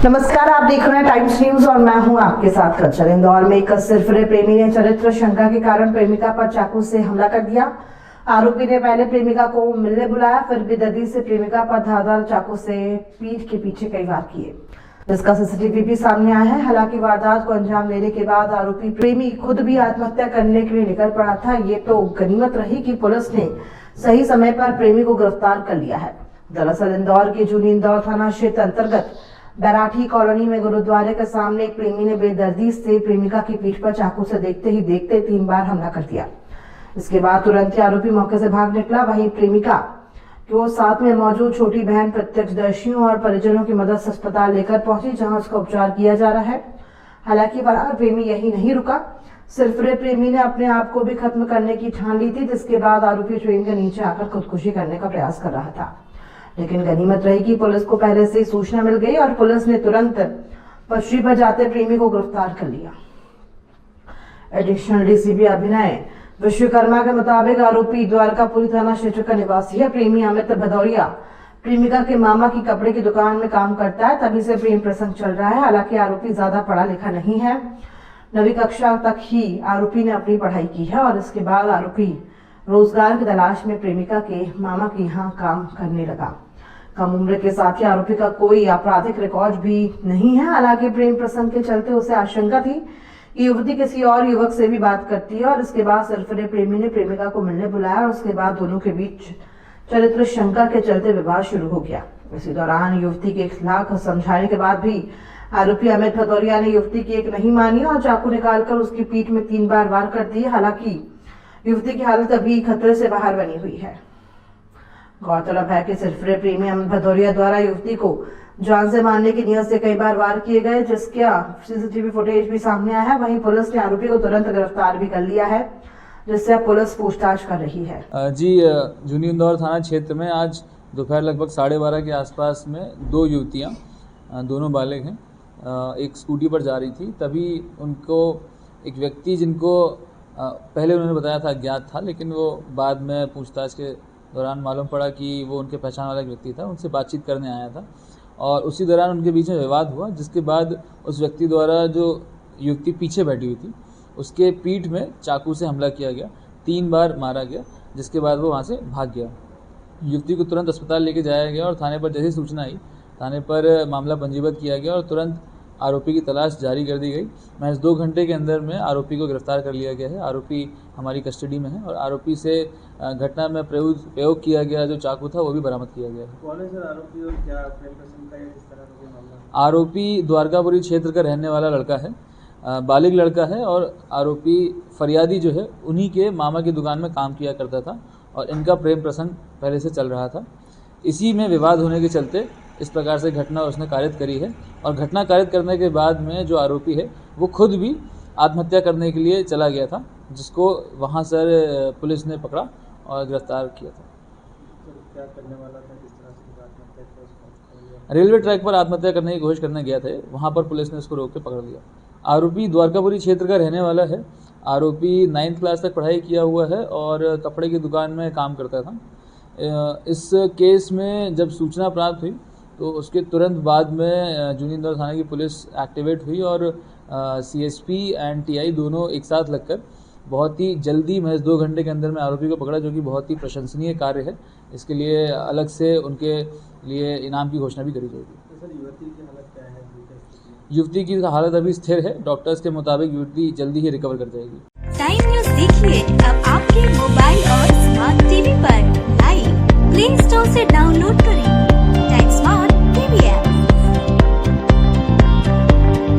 नमस्कार, आप देख रहे हैं टाइम्स न्यूज और मैं हूं आपके साथ कल्चर। इंदौर में एक सिरफिरे प्रेमी ने चरित्र शंका के कारण प्रेमिका पर चाकू से हमला कर दिया। आरोपी ने पहले प्रेमिका को मिलने बुलाया, फिर बेदर्दी से प्रेमिका पर धारदार चाकू से पीठ के पीछे कई वार किए, जिसका सीसीटीवी भी सामने आया है। हालांकि वारदात को अंजाम देने के बाद आरोपी प्रेमी खुद भी आत्महत्या करने के लिए निकल पड़ा था। ये तो गनीमत रही कि पुलिस ने सही समय पर प्रेमी को गिरफ्तार कर लिया है। दरअसल इंदौर के जूनी इंदौर थाना क्षेत्र अंतर्गत बैराठी कॉलोनी में गुरुद्वारे के सामने एक प्रेमी ने बेदर्दी से प्रेमिका की पीठ पर चाकू से देखते ही देखते 3 बार हमला कर दिया। इसके बाद तुरंत ही आरोपी मौके से भाग निकला। वहीं प्रेमिका को साथ में मौजूद छोटी बहन प्रत्यक्षदर्शियों और परिजनों की मदद से अस्पताल लेकर पहुंची, जहां उसका उपचार किया जा रहा है। हालांकि फरार प्रेमी यही नहीं रुका। सिरफिरे प्रेमी ने अपने आप को भी खत्म करने की ठान ली थी, जिसके बाद आरोपी ट्रेन के नीचे आकर खुदकुशी करने का प्रयास कर रहा था। लेकिन गनीमत रही कि पुलिस को पहले से सूचना मिल गई और पुलिस ने तुरंत पटरी पर जाते प्रेमी को गिरफ्तार कर लिया। एडिशनल डीसीपी अभिनय विश्वकर्मा के मुताबिक आरोपी द्वारकापुरी थाना क्षेत्र का निवासी है। प्रेमी अमित भदौरिया प्रेमिका के मामा की कपड़े की दुकान में काम करता है, तभी से प्रेम प्रसंग चल रहा है। हालांकि आरोपी ज्यादा पढ़ा लिखा नहीं है, 9वीं कक्षा तक ही आरोपी ने अपनी पढ़ाई की है और इसके बाद आरोपी रोजगार की तलाश में प्रेमिका के मामा के यहाँ काम करने लगा। कम उम्र के साथ ही आरोपी का कोई आपराधिक रिकॉर्ड भी नहीं है। हालांकि प्रेम प्रसंग के चलते उसे आशंका थी कि युवती किसी और युवक से भी बात करती है और इसके बाद सिरफिरे प्रेमी ने प्रेमिका को मिलने बुलाया और उसके बाद दोनों के बीच चरित्र शंका के चलते विवाद शुरू हो गया। इसी दौरान युवती के खिलाफ समझाने के बाद भी आरोपी अमित भदौरिया ने युवती की एक नहीं मानी और चाकू निकालकर उसकी पीठ में 3 बार वार कर दिए। हालांकि युवती की हालत अभी खतरे से बाहर बनी हुई है। गौरतलब है कि सिरफिरे प्रेमी अमित भदौरिया द्वारा युवती को जान से मारने की नियत से कई बार वार किए गए, जिसका सीसीटीवी फुटेज भी सामने आया है। वहीं पुलिस ने आरोपी को तुरंत गिरफ्तार भी कर लिया है, जिससे अब पुलिस पूछताछ कर रही है। जी, जूनी इंदौर थाना क्षेत्र में आज दोपहर लगभग 12:30 के आसपास में 2 युवतियाँ, दोनों बालिग हैं, एक स्कूटी पर जा रही थी। तभी उनको एक व्यक्ति, जिनको पहले उन्होंने बताया था अज्ञात था, लेकिन वो बाद में पूछताछ के दौरान मालूम पड़ा कि वो उनके पहचान वाला एक व्यक्ति था, उनसे बातचीत करने आया था और उसी दौरान उनके बीच में विवाद हुआ, जिसके बाद उस व्यक्ति द्वारा जो युवती पीछे बैठी हुई थी उसके पीठ में चाकू से हमला किया गया, 3 बार मारा गया, जिसके बाद वो वहाँ से भाग गया। युवती को तुरंत अस्पताल लेके जाया गया और थाने पर जैसी सूचना आई, थाने पर मामला पंजीबद्ध किया गया और तुरंत आरोपी की तलाश जारी कर दी गई। महज 2 घंटे के अंदर में आरोपी को गिरफ्तार कर लिया गया है। आरोपी हमारी कस्टडी में है और आरोपी से घटना में प्रयोग किया गया जो चाकू था वो भी बरामद किया गया है। कौन है सर आरोपी और क्या प्रेम प्रसंग का इस तरह का मामला? आरोपी द्वारकापुरी क्षेत्र का रहने वाला लड़का है, बालिग लड़का है और आरोपी फरियादी जो है उन्हीं के मामा की दुकान में काम किया करता था और इनका प्रेम प्रसंग पहले से चल रहा था। इसी में विवाद होने के चलते इस प्रकार से घटना उसने कारित करी है और घटना कारित करने के बाद में जो आरोपी है वो खुद भी आत्महत्या करने के लिए चला गया था, जिसको वहाँ सर पुलिस ने पकड़ा और गिरफ्तार किया था। क्या करने वाला था, किस तरह से आत्महत्या किया? रेलवे ट्रैक पर आत्महत्या करने की कोशिश करने गया था, वहाँ पर पुलिस ने उसको रोक के पकड़ लिया। आरोपी द्वारकापुरी क्षेत्र का रहने वाला है। आरोपी 9th क्लास तक पढ़ाई किया हुआ है और कपड़े की दुकान में काम करता था। इस केस में जब सूचना प्राप्त हुई तो उसके तुरंत बाद में जूनी इंदौर थाने की पुलिस एक्टिवेट हुई और CSP एंड TI दोनों एक साथ लगकर बहुत ही जल्दी, महज 2 घंटे के अंदर में आरोपी को पकड़ा, जो कि बहुत ही प्रशंसनीय कार्य है। इसके लिए अलग से उनके लिए इनाम की घोषणा भी करी जाएगी। तो सर युवती की हालत क्या है? युवती की हालत अभी स्थिर है। डॉक्टर्स के मुताबिक युवती जल्दी ही रिकवर कर जाएगी। टाइम न्यूज देखिए अब आपके मोबाइल और स्मार्ट टीवी पर लाइव प्ले स्टोर से डाउनलोड करें।